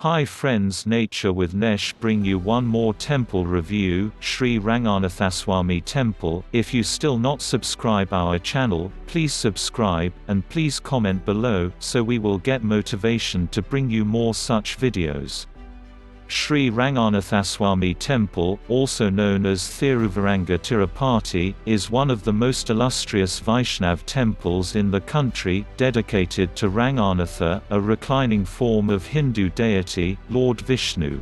Hi friends, Nature with Nesh bring you one more temple review, Shree Swamy Temple. If you still not subscribe our channel, please subscribe, and please comment below, so we will get motivation to bring you more such videos. Shree Swamy Temple, also known as Thiruvaranga Tirupati, is one of the most illustrious Vaishnav temples in the country, dedicated to Ranganatha, a reclining form of Hindu deity, Lord Vishnu.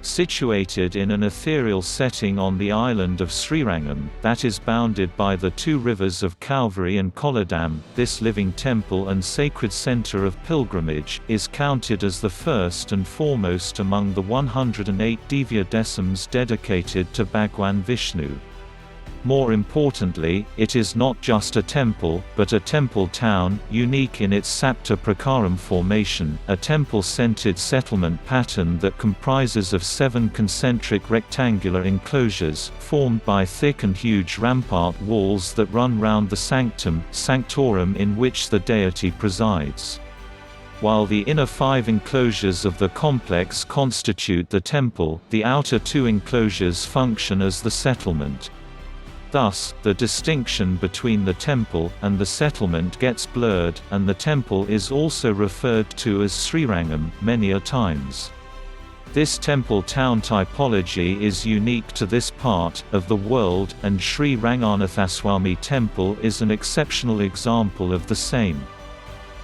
Situated in an ethereal setting on the island of Srirangam, that is bounded by the two rivers of Kalvari and Kolladam, this living temple and sacred center of pilgrimage, is counted as the first and foremost among the 108 Divya Desams dedicated to Bhagwan Vishnu. More importantly, it is not just a temple, but a temple town, unique in its Sapta Prakaram formation, a temple-centered settlement pattern that comprises of 7 concentric rectangular enclosures, formed by thick and huge rampart walls that run round the sanctorum in which the deity presides. While the inner 5 enclosures of the complex constitute the temple, the outer 2 enclosures function as the settlement. Thus, the distinction between the temple and the settlement gets blurred, and the temple is also referred to as Srirangam many a times. This temple town typology is unique to this part of the world, and Shree Ranganatha Temple is an exceptional example of the same.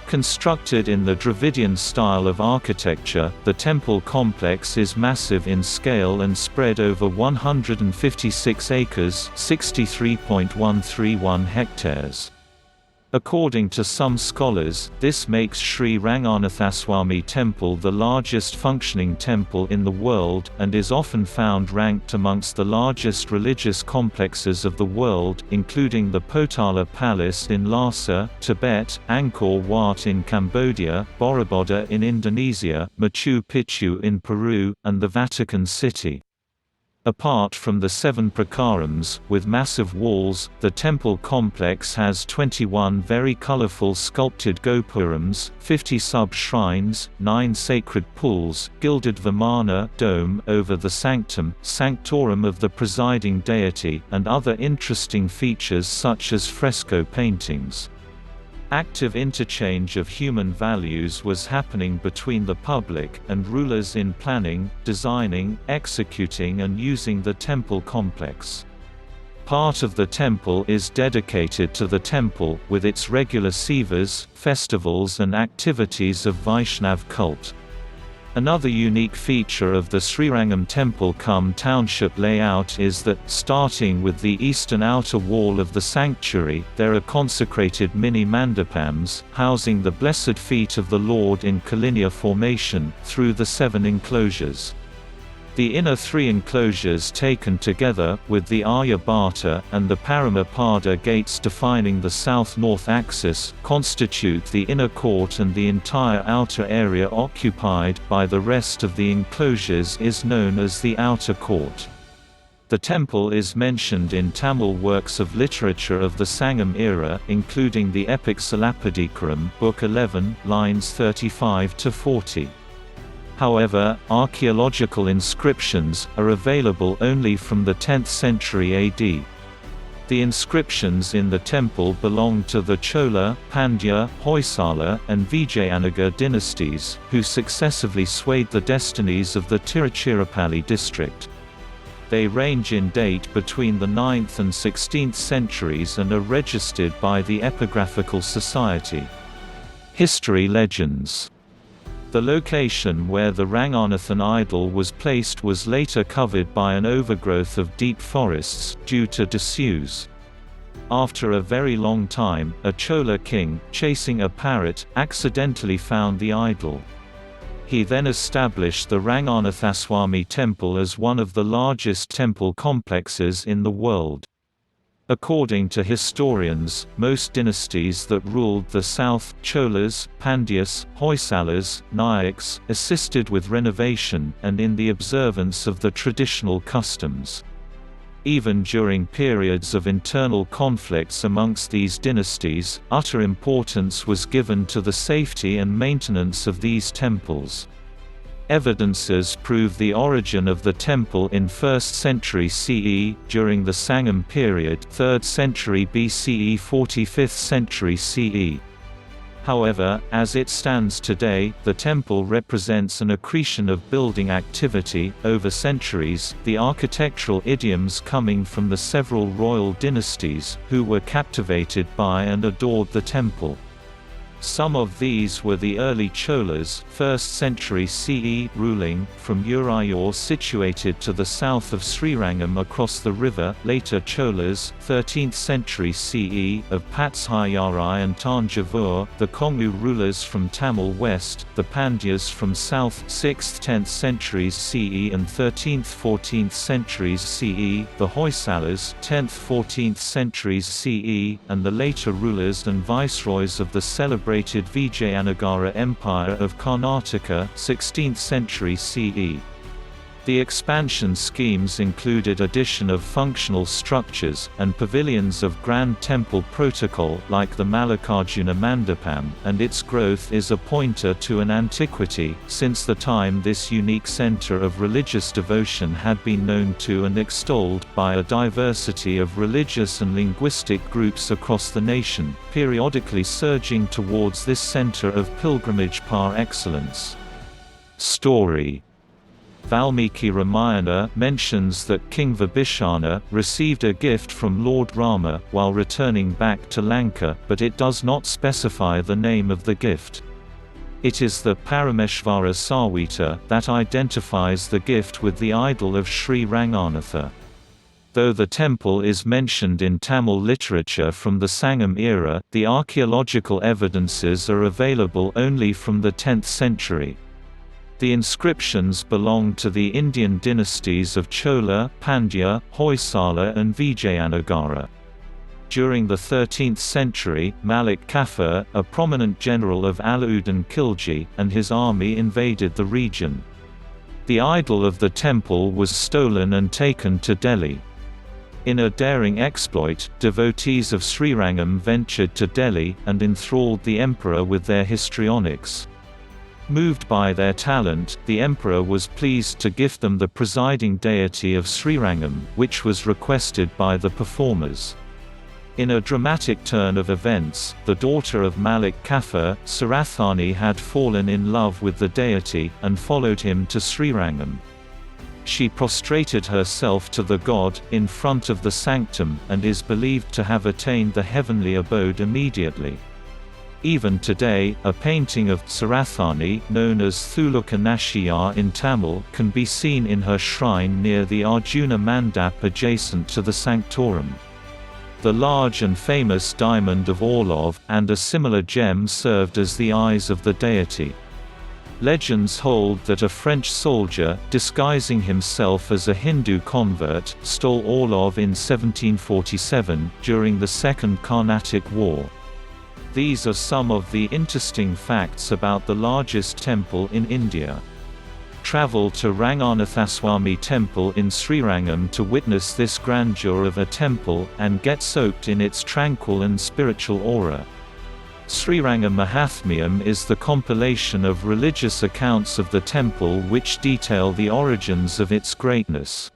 Constructed in the Dravidian style of architecture, the temple complex is massive in scale and spread over 156 acres (63.131 hectares). According to some scholars, this makes Shree Ranganatha Temple the largest functioning temple in the world, and is often found ranked amongst the largest religious complexes of the world, including the Potala Palace in Lhasa, Tibet, Angkor Wat in Cambodia, Borobudur in Indonesia, Machu Picchu in Peru, and the Vatican City. Apart from the 7 prakarams, with massive walls, the temple complex has 21 very colorful sculpted gopurams, 50 sub-shrines, 9 sacred pools, gilded vimana dome over the sanctorum of the presiding deity, and other interesting features such as fresco paintings. Active interchange of human values was happening between the public and rulers in planning, designing, executing and using the temple complex. Part of the temple is dedicated to the temple, with its regular sevas, festivals and activities of Vaishnav cult. Another unique feature of the Srirangam temple township layout is that, starting with the eastern outer wall of the sanctuary, there are consecrated mini mandapams, housing the blessed feet of the Lord in collinear formation, through the 7 enclosures. The inner 3 enclosures taken together, with the Arya Bhata and the Paramapada gates defining the south-north axis, constitute the inner court, and the entire outer area occupied by the rest of the enclosures is known as the outer court. The temple is mentioned in Tamil works of literature of the Sangam era, including the epic Silappatikaram, Book 11, lines 35–40. However, archaeological inscriptions are available only from the 10th century AD. The inscriptions in the temple belong to the Chola, Pandya, Hoysala, and Vijayanagar dynasties, who successively swayed the destinies of the Tiruchirappalli district. They range in date between the 9th and 16th centuries and are registered by the Epigraphical Society. History legends. The location where the Ranganathan idol was placed was later covered by an overgrowth of deep forests, due to disuse. After a very long time, a Chola king, chasing a parrot, accidentally found the idol. He then established the Ranganatha Temple as one of the largest temple complexes in the world. According to historians, most dynasties that ruled the south, Cholas, Pandyas, Hoysalas, Nayaks, assisted with renovation, and in the observance of the traditional customs. Even during periods of internal conflicts amongst these dynasties, utter importance was given to the safety and maintenance of these temples. Evidences prove the origin of the temple in 1st century CE, during the Sangam period 3rd century BCE 45th century CE. However, as it stands today, the temple represents an accretion of building activity over centuries, the architectural idioms coming from the several royal dynasties, who were captivated by and adored the temple. Some of these were the early Cholas, 1st century CE, ruling from Uraiyur situated to the south of Srirangam across the river, later Cholas, 13th century CE, of Patshyarai and Tanjavur, the Kongu rulers from Tamil west, the Pandyas from south, 6th–10th centuries CE and 13th–14th centuries CE, the Hoysalas, 10th–14th centuries CE, and the later rulers and viceroys of the celebrated Vijayanagara Empire of Karnataka, 16th century CE. The expansion schemes included addition of functional structures, and pavilions of Grand Temple protocol like the Mallikarjuna Mandapam, and its growth is a pointer to an antiquity, since the time this unique center of religious devotion had been known to and extolled by a diversity of religious and linguistic groups across the nation, periodically surging towards this center of pilgrimage par excellence. Story. Valmiki Ramayana mentions that King Vibhishana received a gift from Lord Rama while returning back to Lanka, but it does not specify the name of the gift. It is the Parameshvara Sawita that identifies the gift with the idol of Sri Ranganatha. Though the temple is mentioned in Tamil literature from the Sangam era, the archaeological evidences are available only from the 10th century. The inscriptions belong to the Indian dynasties of Chola, Pandya, Hoysala and Vijayanagara. During the 13th century, Malik Kafur, a prominent general of Alauddin Khilji, and his army invaded the region. The idol of the temple was stolen and taken to Delhi. In a daring exploit, devotees of Srirangam ventured to Delhi, and enthralled the emperor with their histrionics. Moved by their talent, the emperor was pleased to gift them the presiding deity of Srirangam, which was requested by the performers. In a dramatic turn of events, the daughter of Malik Kafur, Sarathani, had fallen in love with the deity, and followed him to Srirangam. She prostrated herself to the god, in front of the sanctum, and is believed to have attained the heavenly abode immediately. Even today, a painting of Sarathani, known as Thuluka Nashiyar in Tamil, can be seen in her shrine near the Arjuna Mandap adjacent to the sanctorum. The large and famous diamond of Orlov, and a similar gem served as the eyes of the deity. Legends hold that a French soldier, disguising himself as a Hindu convert, stole Orlov in 1747, during the Second Carnatic War. These are some of the interesting facts about the largest temple in India. Travel to Ranganathaswamy Temple in Srirangam to witness this grandeur of a temple, and get soaked in its tranquil and spiritual aura. Srirangam Mahathmyam is the compilation of religious accounts of the temple which detail the origins of its greatness.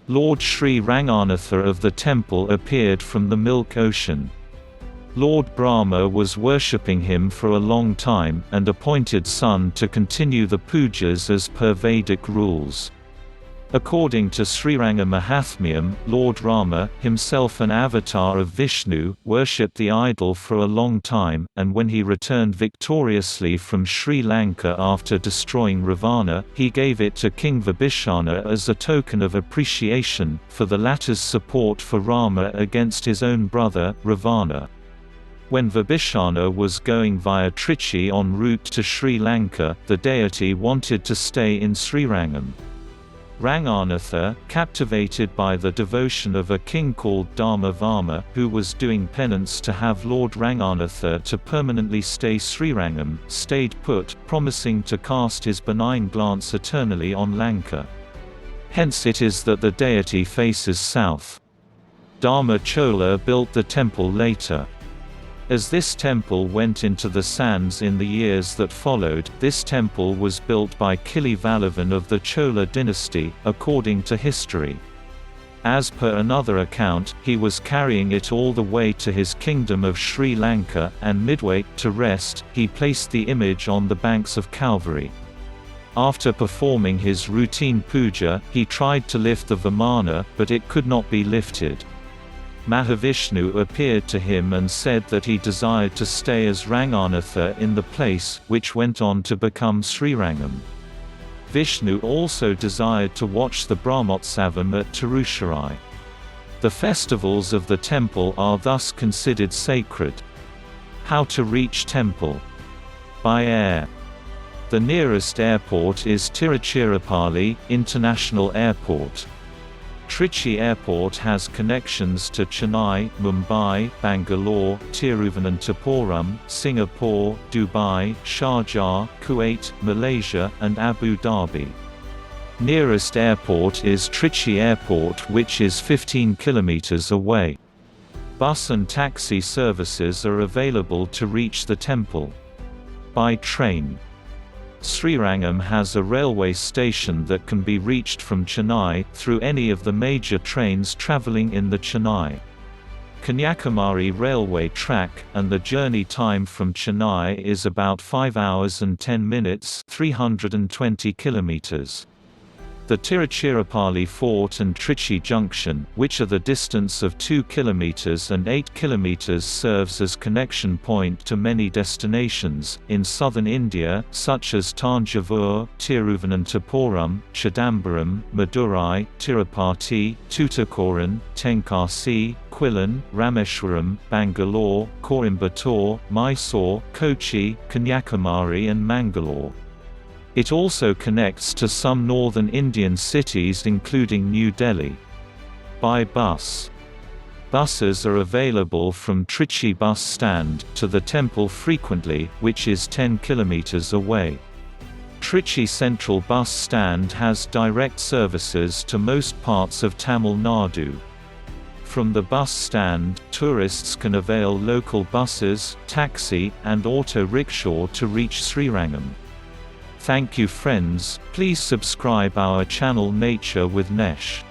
Lord Sri Ranganatha of the temple appeared from the milk ocean. Lord Brahma was worshipping him for a long time, and appointed son to continue the pujas as per Vedic rules. According to Srirangam Mahathmyam, Lord Rama, himself an avatar of Vishnu, worshipped the idol for a long time, and when he returned victoriously from Sri Lanka after destroying Ravana, he gave it to King Vibhishana as a token of appreciation, for the latter's support for Rama against his own brother, Ravana. When Vibhishana was going via Trichy en route to Sri Lanka, the deity wanted to stay in Srirangam. Ranganatha, captivated by the devotion of a king called Dharma-Varma, who was doing penance to have Lord Ranganatha to permanently stay Srirangam, stayed put, promising to cast his benign glance eternally on Lanka. Hence it is that the deity faces south. Dharma Chola built the temple later. As this temple went into the sands in the years that followed, this temple was built by Kili Valavan of the Chola dynasty, according to history. As per another account, he was carrying it all the way to his kingdom of Sri Lanka, and midway, to rest, he placed the image on the banks of Calvary. After performing his routine puja, he tried to lift the Vimana, but it could not be lifted. Mahavishnu appeared to him and said that he desired to stay as Ranganatha in the place, which went on to become Srirangam. Vishnu also desired to watch the Brahmotsavam at Tirushirai. The festivals of the temple are thus considered sacred. How to reach temple? By air. The nearest airport is Tiruchirappalli International Airport. Trichy Airport has connections to Chennai, Mumbai, Bangalore, Tiruvananthapuram, Singapore, Dubai, Sharjah, Kuwait, Malaysia, and Abu Dhabi. Nearest airport is Trichy Airport, which is 15 kilometers away. Bus and taxi services are available to reach the temple. By train. Srirangam has a railway station that can be reached from Chennai, through any of the major trains travelling in the Chennai Kanyakumari railway track, and the journey time from Chennai is about 5 hours and 10 minutes 320 kilometers. The Tiruchirappalli Fort and Trichy Junction, which are the distance of 2 km and 8 km, serves as connection point to many destinations in southern India, such as Tanjavur, Tiruvananthapuram, Chidambaram, Madurai, Tirupati, Tuticorin, Tenkasi, Quillan, Rameshwaram, Bangalore, Coimbatore, Mysore, Kochi, Kanyakumari and Mangalore. It also connects to some northern Indian cities including New Delhi. By bus. Buses are available from Trichy bus stand to the temple frequently, which is 10 km away. Trichy Central bus stand has direct services to most parts of Tamil Nadu. From the bus stand, tourists can avail local buses, taxi, and auto rickshaw to reach Srirangam. Thank you friends, please subscribe our channel Nature with Nesh.